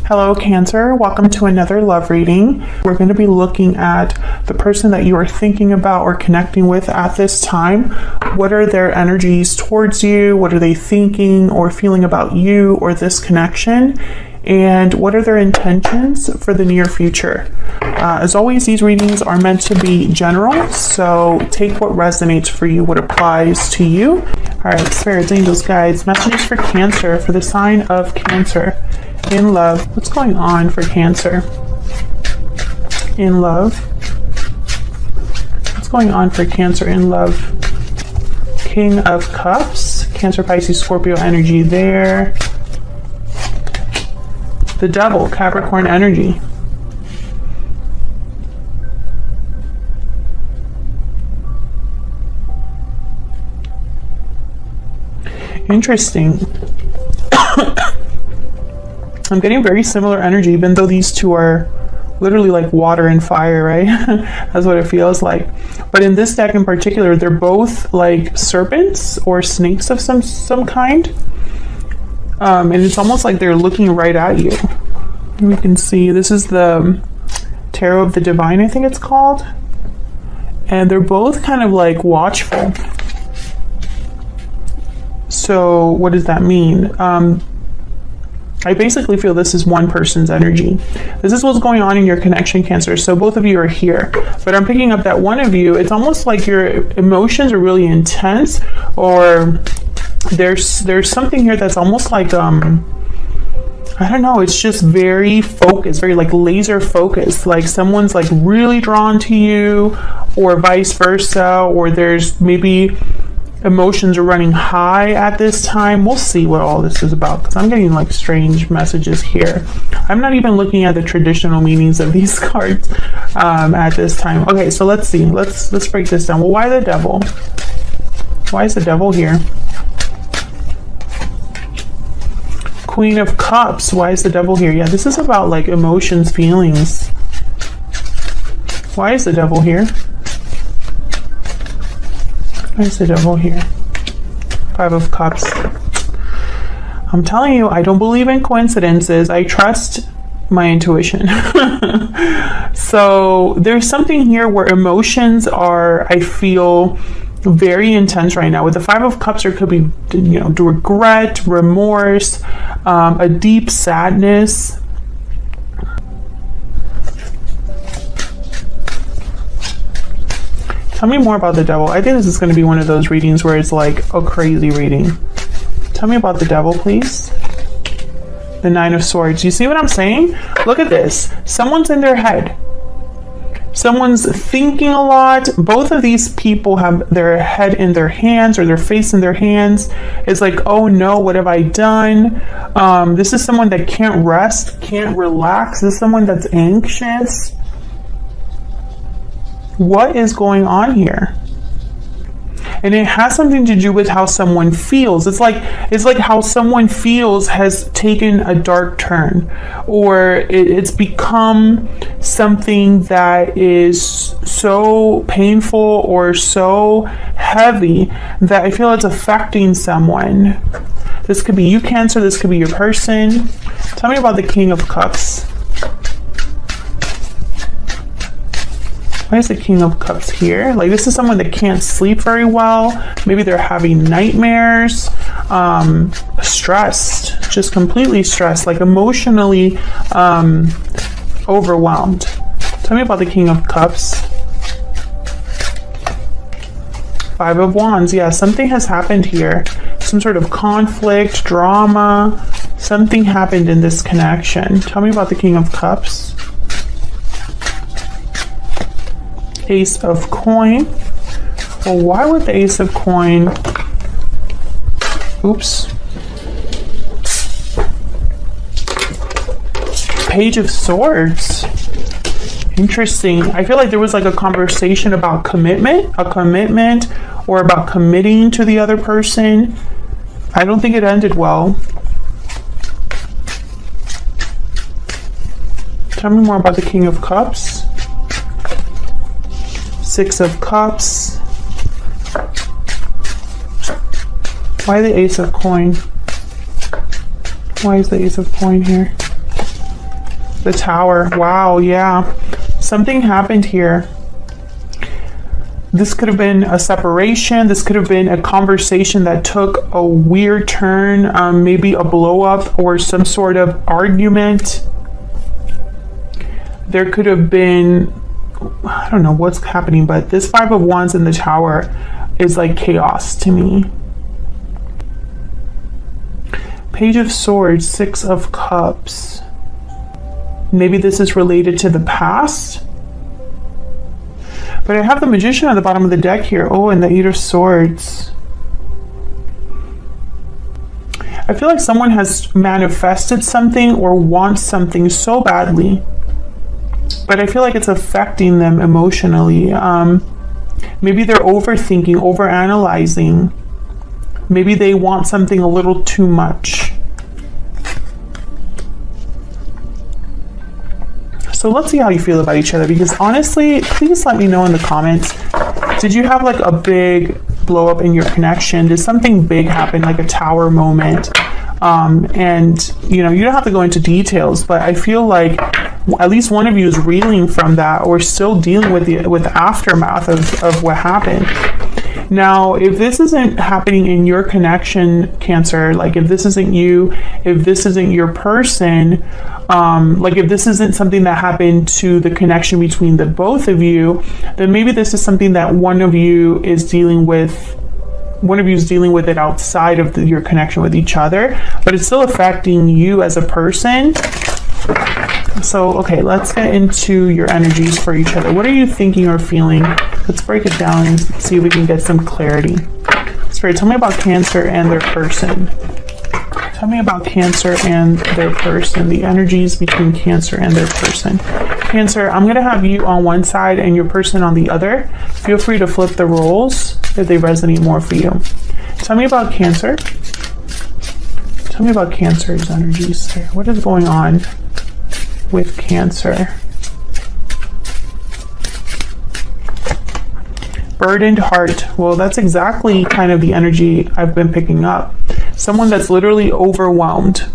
Hello Cancer, welcome to another love reading. We're going to be looking at the person that you are thinking about or connecting with at this time. What are their energies towards you? What are they thinking or feeling about you or this connection? And what are their intentions for the near future? As always, these readings are meant to be general, so take what resonates for you, what applies to you. All right, spirits, angels, guides, messages for Cancer, for the sign of Cancer. In love, what's going on for Cancer? In love, what's going on for Cancer in love? King of Cups, Cancer, Pisces, Scorpio energy there. The Devil, Capricorn energy. Interesting. I'm getting very similar energy, even though these two are literally like water and fire, right? That's what it feels like. But in this deck in particular, they're both like serpents or snakes of some kind. And it's almost like they're looking right at you. We can see this is the Tarot of the Divine, I think it's called. And they're both kind of like watchful. So what does that mean? I basically feel this is one person's energy. This is what's going on in your connection, Cancer. So both of you are here, but I'm picking up that one of you, it's almost like your emotions are really intense, or there's something here that's almost like I don't know, it's just very focused, very like laser focused, like someone's like really drawn to you, or vice versa, or there's maybe emotions are running high at this time. We'll see what all this is about, because I'm getting like strange messages here. I'm not even looking at the traditional meanings of these cards at this time. Okay, so let's see. Let's break this down. Well, why the Devil? Why is the Devil here? Queen of Cups. Why is the Devil here? Yeah, this is about like emotions, feelings. Why is the Devil here? Why is the Devil here? Five of Cups. I'm telling you, I don't believe in coincidences. I trust my intuition. So there's something here where emotions are, I feel, very intense right now. With the Five of Cups, there could be, you know, regret, remorse, a deep sadness. Tell me more about the Devil. I think this is going to be one of those readings where it's like a crazy reading. Tell me about the Devil, please. The Nine of Swords. You see what I'm saying? Look at this. Someone's in their head. Someone's thinking a lot. Both of these people have their head in their hands or their face in their hands. It's like, oh no, what have I done? This is someone that can't rest, can't relax. This is someone that's anxious. What is going on here? And it has something to do with how someone feels. It's like how someone feels has taken a dark turn, or it's become something that is so painful or so heavy that I feel it's affecting someone. This could be you, Cancer. This could be your person. Tell me about the King of Cups. Why is the King of Cups here? Like, this is someone that can't sleep very well. Maybe they're having nightmares, stressed, just completely stressed, like emotionally overwhelmed. Tell me about the King of Cups. Five of Wands. Yeah, something has happened here. Some sort of conflict, drama. Something happened in this connection. Tell me about the King of Cups. Ace of Coin. Well, why would the Ace of Coin... Oops. Page of Swords. Interesting. I feel like there was like a conversation about commitment, or about committing to the other person. I don't think it ended well. Tell me more about the King of Cups. Six of Cups. Why the Ace of Coin? Why is the Ace of Coin here? The Tower. Wow, yeah. Something happened here. This could have been a separation. This could have been a conversation that took a weird turn, maybe a blow up or some sort of argument. There could have been, I don't know what's happening, but this Five of Wands in the Tower is like chaos to me. Page of Swords, Six of Cups. Maybe this is related to the past. But I have the Magician at the bottom of the deck here. Oh, and the Eight of Swords. I feel like someone has manifested something or wants something so badly, but I feel like it's affecting them emotionally. Maybe they're overthinking, overanalyzing. Maybe they want something a little too much. So let's see how you feel about each other, because honestly, please let me know in the comments. Did you have like a big blow up in your connection? Did something big happen, like a tower moment? And you know, you don't have to go into details, but I feel like at least one of you is reeling from that, or still dealing with the aftermath of what happened. Now, if this isn't happening in your connection, Cancer, like if this isn't you, if this isn't your person, like if this isn't something that happened to the connection between the both of you, then maybe this is something that one of you is dealing with. One of you is dealing with it outside of your connection with each other, but it's still affecting you as a person. So, okay, let's get into your energies for each other. What are you thinking or feeling? Let's break it down and see if we can get some clarity. Spirit, tell me about Cancer and their person. Tell me about Cancer and their person, the energies between Cancer and their person. Cancer, I'm going to have you on one side and your person on the other. Feel free to flip the roles if they resonate more for you. Tell me about Cancer. Tell me about Cancer's energies. What is going on with Cancer? Burdened heart. Well, that's exactly kind of the energy I've been picking up. Someone that's literally overwhelmed.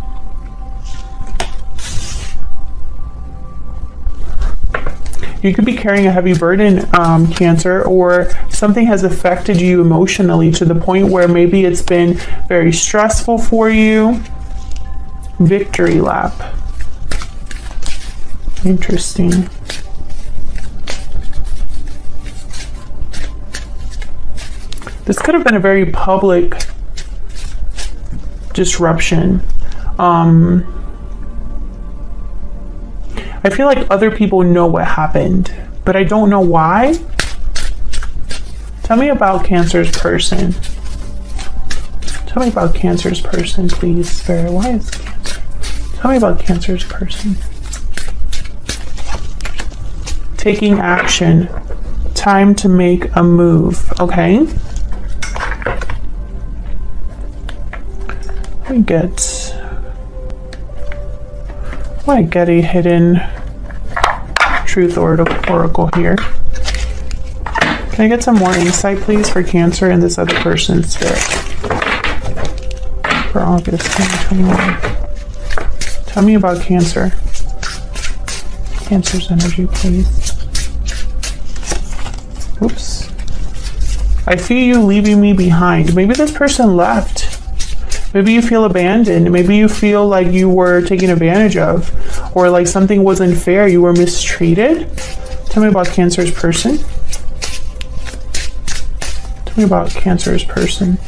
You could be carrying a heavy burden, Cancer, or something has affected you emotionally to the point where maybe it's been very stressful for you. Victory lap. Interesting. This could have been a very public disruption. I feel like other people know what happened, but I don't know why. Tell me about Cancer's person. Tell me about Cancer's person, please, Spirit. Why is Cancer? Tell me about Cancer's person. Taking action. Time to make a move. Okay. Let me get a hidden truth oracle here. Can I get some more insight, please, for Cancer and this other person's spirit for August 2021? Tell me about Cancer. Cancer's energy, please. Oops. I feel you leaving me behind. Maybe this person left. Maybe you feel abandoned. Maybe you feel like you were taken advantage of, or like something wasn't fair. You were mistreated. Tell me about Cancer's person. Tell me about Cancer's person.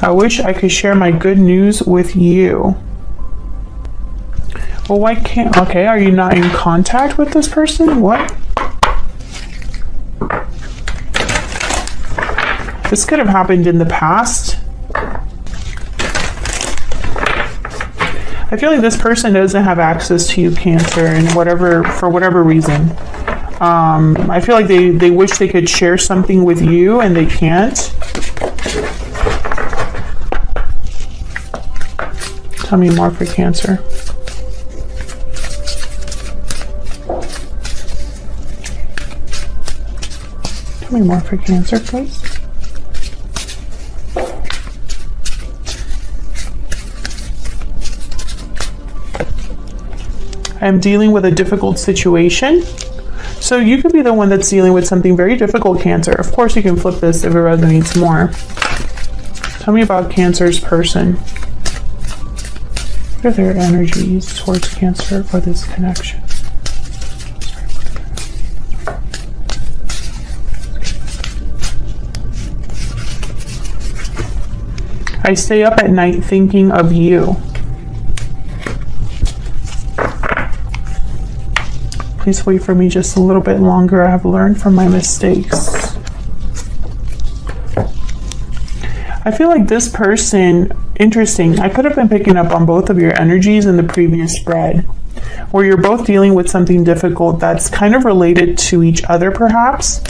I wish I could share my good news with you. Well, why can't? Okay, are you not in contact with this person? What? This could have happened in the past. I feel like this person doesn't have access to you, Cancer, and for whatever reason. I feel like they wish they could share something with you and they can't. Tell me more for Cancer. Tell me more for Cancer, please. am dealing with a difficult situation. So you could be the one that's dealing with something very difficult, Cancer. Of course, you can flip this if it resonates more. Tell me about Cancer's person. What are their energies towards Cancer for this connection? I stay up at night thinking of you. Please wait for me just a little bit longer. I have learned from my mistakes. I feel like this person, interesting, I could have been picking up on both of your energies in the previous spread, where you're both dealing with something difficult that's kind of related to each other, perhaps.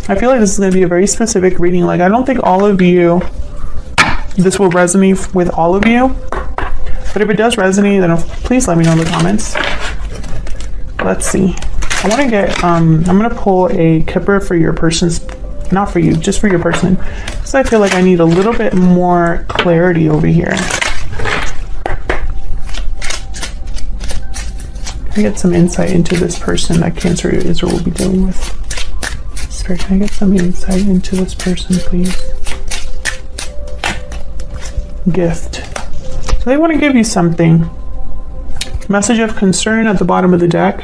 I feel like this is going to be a very specific reading. Like, I don't think all of you, this will resonate with all of you. But if it does resonate, then please let me know in the comments. Let's see. I want to get, I'm going to pull a Kipper for your person's, not for you, just for your person. Because I feel like I need a little bit more clarity over here. Can I get some insight into this person that Cancer is or will be dealing with? Can I get some insight into this person, please? Gift. So they want to give you something. Message of concern at the bottom of the deck.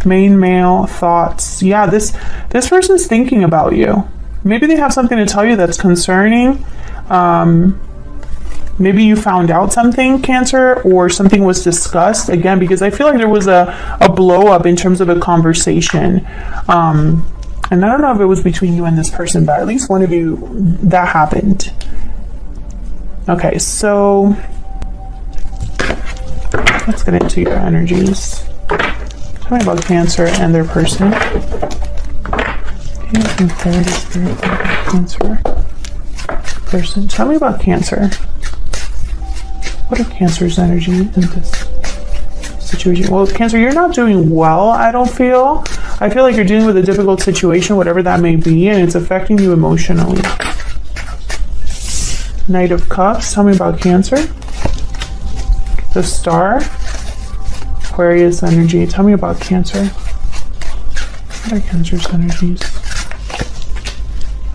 Main male thoughts. Yeah, this person's thinking about you. Maybe they have something to tell you that's concerning. Maybe you found out something, Cancer, or something was discussed, again, because I feel like there was a blow up in terms of a conversation. And I don't know if it was between you and this person, but at least one of you, that happened. Okay, so let's get into your energies. Tell me about Cancer and their person. Cancer person. Tell me about Cancer. What are Cancer's energy in this situation? Well, Cancer, you're not doing well, I don't feel. I feel like you're dealing with a difficult situation, whatever that may be, and it's affecting you emotionally. Knight of Cups. Tell me about Cancer. The Star. Aquarius energy. Tell me about Cancer. What are Cancer's energies?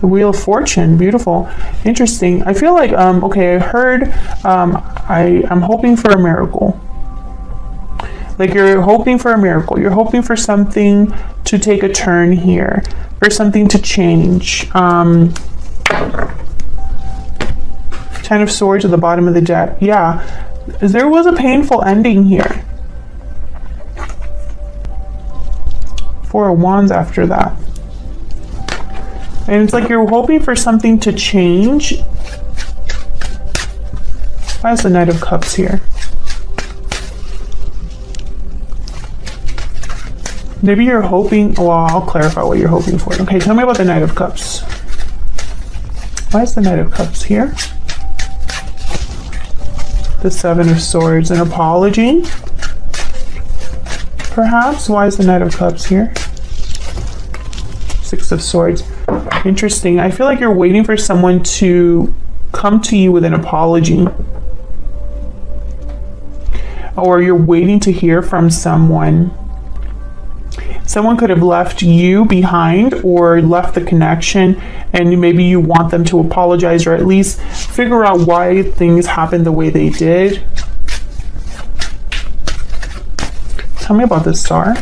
The Wheel of Fortune. Beautiful. Interesting. I feel like, okay, I heard, I'm hoping for a miracle. Like, you're hoping for a miracle. You're hoping for something to take a turn here, for something to change. Ten of Swords at the bottom of the deck. Yeah, there was a painful ending here. Four of Wands after that. And it's like you're hoping for something to change. Why is the Knight of Cups here? Maybe you're hoping, well, I'll clarify what you're hoping for. Okay, tell me about the Knight of Cups. Why is the Knight of Cups here? The Seven of Swords, an apology? Perhaps? Why is the Knight of Cups here? Six of Swords. Interesting. I feel like you're waiting for someone to come to you with an apology. Or you're waiting to hear from someone. Someone could have left you behind or left the connection, and maybe you want them to apologize or at least figure out why things happened the way they did. Tell me about the Star.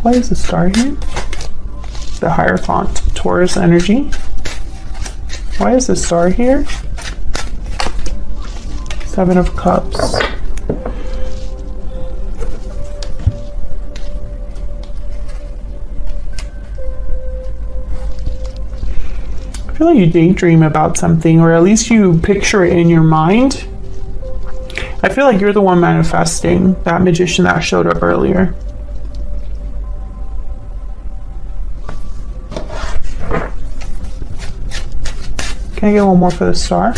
Why is the Star here? The Hierophant, Taurus energy. Why is the Star here? Seven of Cups. I feel like you daydream about something, or at least you picture it in your mind. I feel like you're the one manifesting that magician that showed up earlier. Can I get one more for the Star?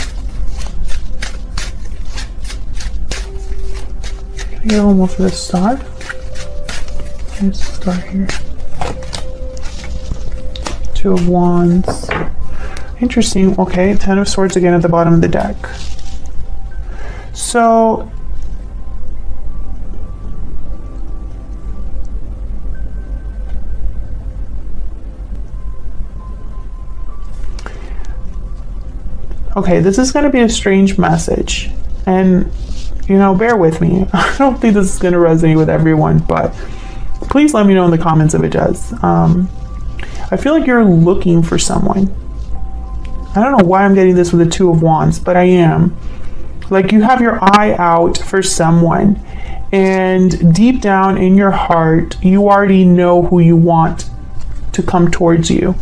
Can I get one more for the Star? Let's start here. Two of Wands. Interesting. Okay, Ten of Swords again at the bottom of the deck. So okay, this is going to be a strange message, and you know, bear with me. I don't think this is going to resonate with everyone, but please let me know in the comments if it does. I feel like you're looking for someone. I don't know why I'm getting this with the Two of Wands, but I am. Like, you have your eye out for someone, and deep down in your heart, you already know who you want to come towards you.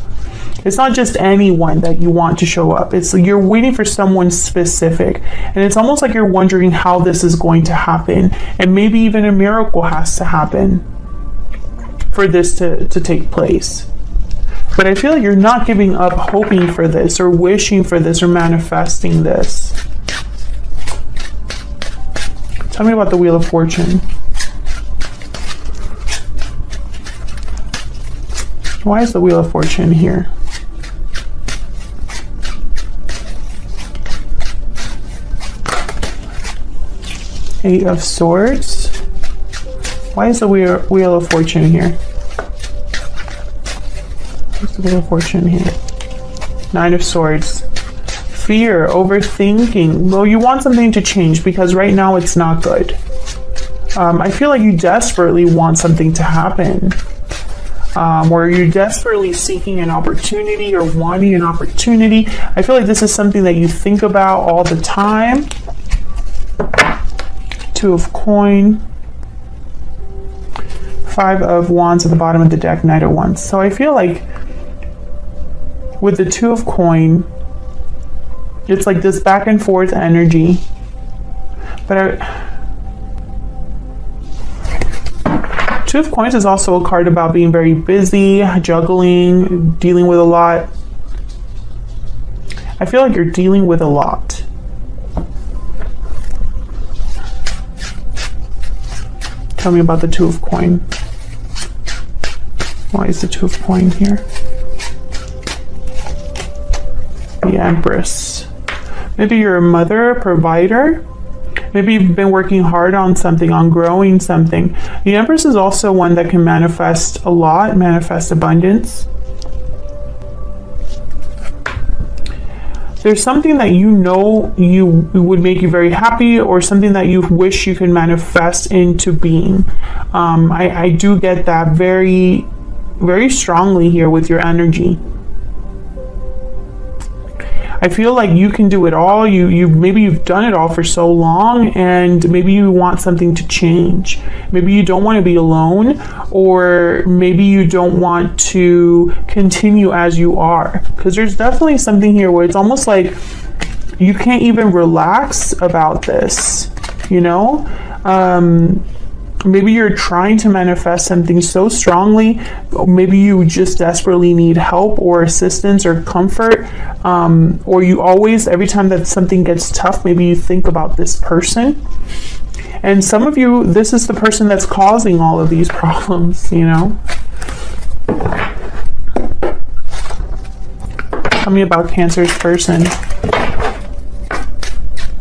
It's not just anyone that you want to show up. It's like you're waiting for someone specific, and it's almost like you're wondering how this is going to happen, and maybe even a miracle has to happen for this to take place. But I feel like you're not giving up hoping for this or wishing for this or manifesting this. Tell me about the Wheel of Fortune. Why is the Wheel of Fortune here? Eight of Swords. Why is the Wheel of Fortune here? What's the Wheel of Fortune here? Nine of Swords. Fear, overthinking. Well, you want something to change because right now it's not good. I feel like you desperately want something to happen. Or you're desperately seeking an opportunity or wanting an opportunity. I feel like this is something that you think about all the time. Two of Coin. Five of Wands at the bottom of the deck, Knight of Wands. So I feel like with the Two of Coin, it's like this back and forth energy. But Two of Coins is also a card about being very busy, juggling, dealing with a lot. I feel like you're dealing with a lot. Tell me about the Two of Coin. Why is the Two of Coin here? The Empress. Maybe you're a mother, a provider. Maybe you've been working hard on something, on growing something. The Empress is also one that can manifest a lot, manifest abundance. There's something that you know you would make you very happy, or something that you wish you could manifest into being. I do get that very, very strongly here with your energy. I feel like you can do it all. Maybe you've done it all for so long, and maybe you want something to change. Maybe you don't want to be alone, or maybe you don't want to continue as you are. Because there's definitely something here where it's almost like you can't even relax about this, you know? Maybe you're trying to manifest something so strongly. Maybe you just desperately need help or assistance or comfort. Or you always, every time that something gets tough, maybe you think about this person. And some of you, this is the person that's causing all of these problems, you know? Tell me about Cancer's person.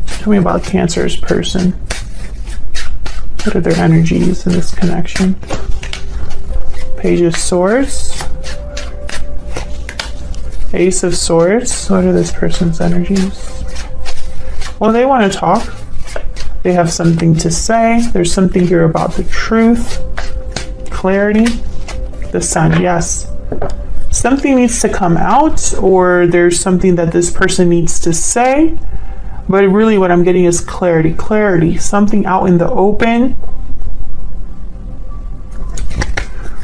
Tell me about Cancer's person. What are their energies in this connection? Page of Swords. Ace of Swords. What are this person's energies? Well, they want to talk. They have something to say. There's something here about the truth. Clarity. The Sun, yes. Something needs to come out, or there's something that this person needs to say. But really what I'm getting is clarity. Clarity. Something out in the open.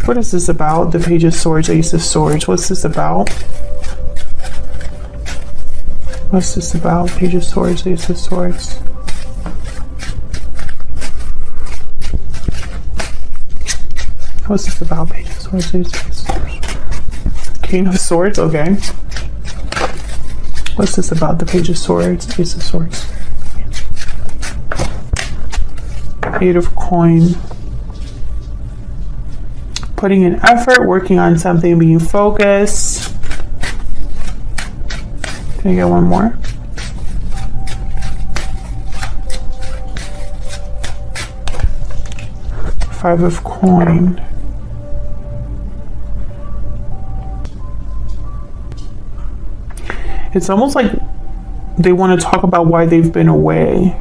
What is this about? The Page of Swords, Ace of Swords. What's this about? What's this about? Page of Swords, Ace of Swords. What's this about? Page of Swords, Ace of Swords. King of Swords, okay. What's this about? The Page of Swords, Ace of Swords. Eight of Coin. putting in effort, working on something, being focused. Can I get one more? Five of Coin. It's almost like they want to talk about why they've been away.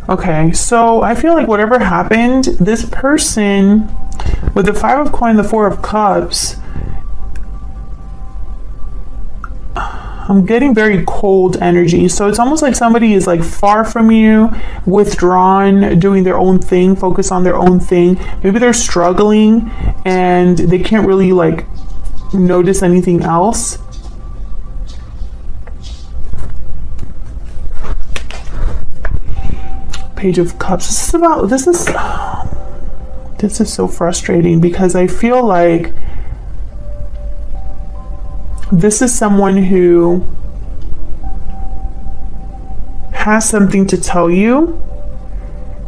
Okay, so I feel like whatever happened, this person with the Five of Coin, the Four of Cups, I'm getting very cold energy. So it's almost like somebody is like far from you, withdrawn, doing their own thing, focus on their own thing. Maybe they're struggling and they can't really like notice anything else. Page of Cups. This is so frustrating because I feel like this is someone who has something to tell you,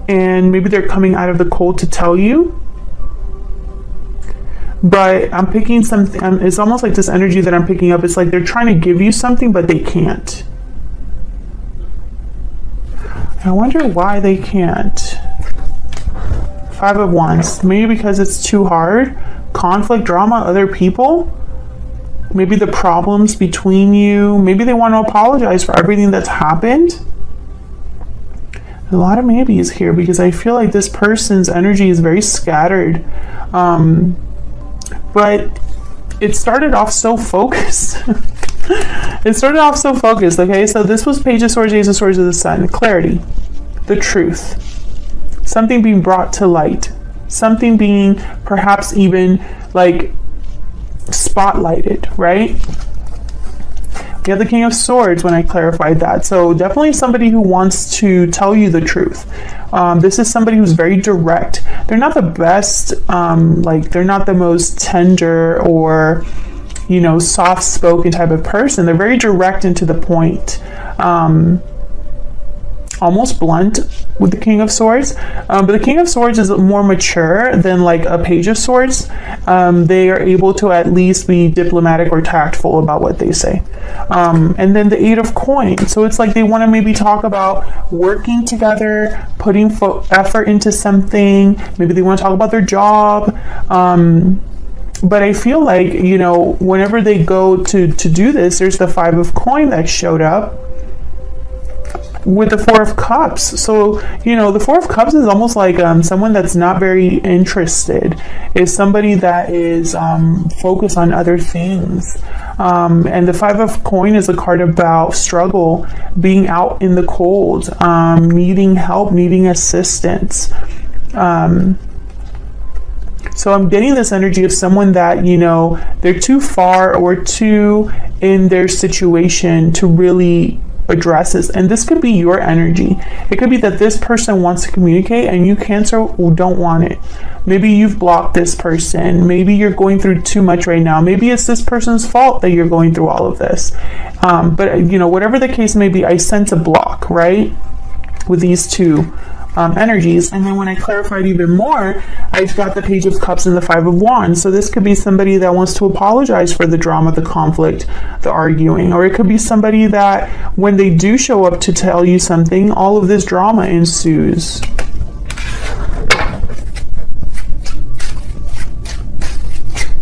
and maybe they're coming out of the cold to tell you. But I'm picking something, it's almost like this energy that I'm picking up, it's like they're trying to give you something, but they can't. I wonder why they can't. Five of Wands. Maybe because it's too hard. Conflict, drama, other people. Maybe the problems between you. Maybe they want to apologize for everything that's happened. A lot of maybes here because I feel like this person's energy is very scattered. But it started off so focused. It started off so focused, okay? So this was Page of Swords, Ace of Swords of the Sun. Clarity, the truth, something being brought to light, something being perhaps even like spotlighted, right? We have the King of Swords when I clarified that. So definitely somebody who wants to tell you the truth. This is somebody who's very direct. They're not the best, like they're not the most tender or, you know, soft-spoken type of person. They're very direct and to the point. Almost blunt with the King of Swords. But the King of Swords is more mature than like a Page of Swords. They are able to at least be diplomatic or tactful about what they say. And then the Eight of Coins. So it's like they want to maybe talk about working together, putting effort into something. Maybe they want to talk about their job. But I feel like, you know, whenever they go to do this, there's the Five of Coins that showed up with the Four of Cups. So, you know, the Four of Cups is almost like someone that's not very interested, is somebody that is focused on other things. And the Five of Coins is a card about struggle, being out in the cold, needing help, needing assistance. So I'm getting this energy of someone that, you know, they're too far or too in their situation to really address this. And this could be your energy. It could be that this person wants to communicate and you, Cancer, don't want it. Maybe you've blocked this person. Maybe you're going through too much right now. Maybe it's this person's fault that you're going through all of this. But, you know, whatever the case may be, I sense a block, right? With these two energies. And then when I clarified even more, I've got the Page of Cups and the Five of Wands. So this could be somebody that wants to apologize for the drama, the conflict, the arguing, or it could be somebody that when they do show up to tell you something, all of this drama ensues.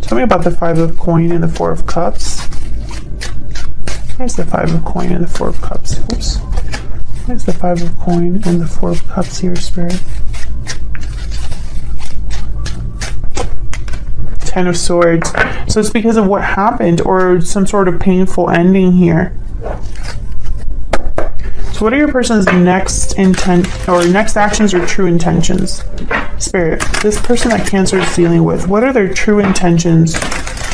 Tell me about the Five of Coins and the Four of Cups. Where's the Five of Coins and the Four of Cups? Oops. Where's the Five of Coins and the Four of Cups here, Spirit? Ten of Swords. So it's because of what happened or some sort of painful ending here. So what are your person's next intent or next actions or true intentions? Spirit, this person that Cancer is dealing with, what are their true intentions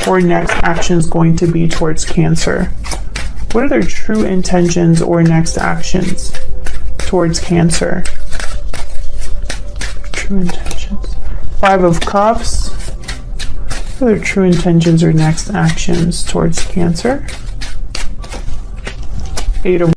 or next actions going to be towards Cancer? What are their true intentions or next actions towards Cancer? True intentions. Five of Cups. What are their true intentions or next actions towards Cancer? Eight of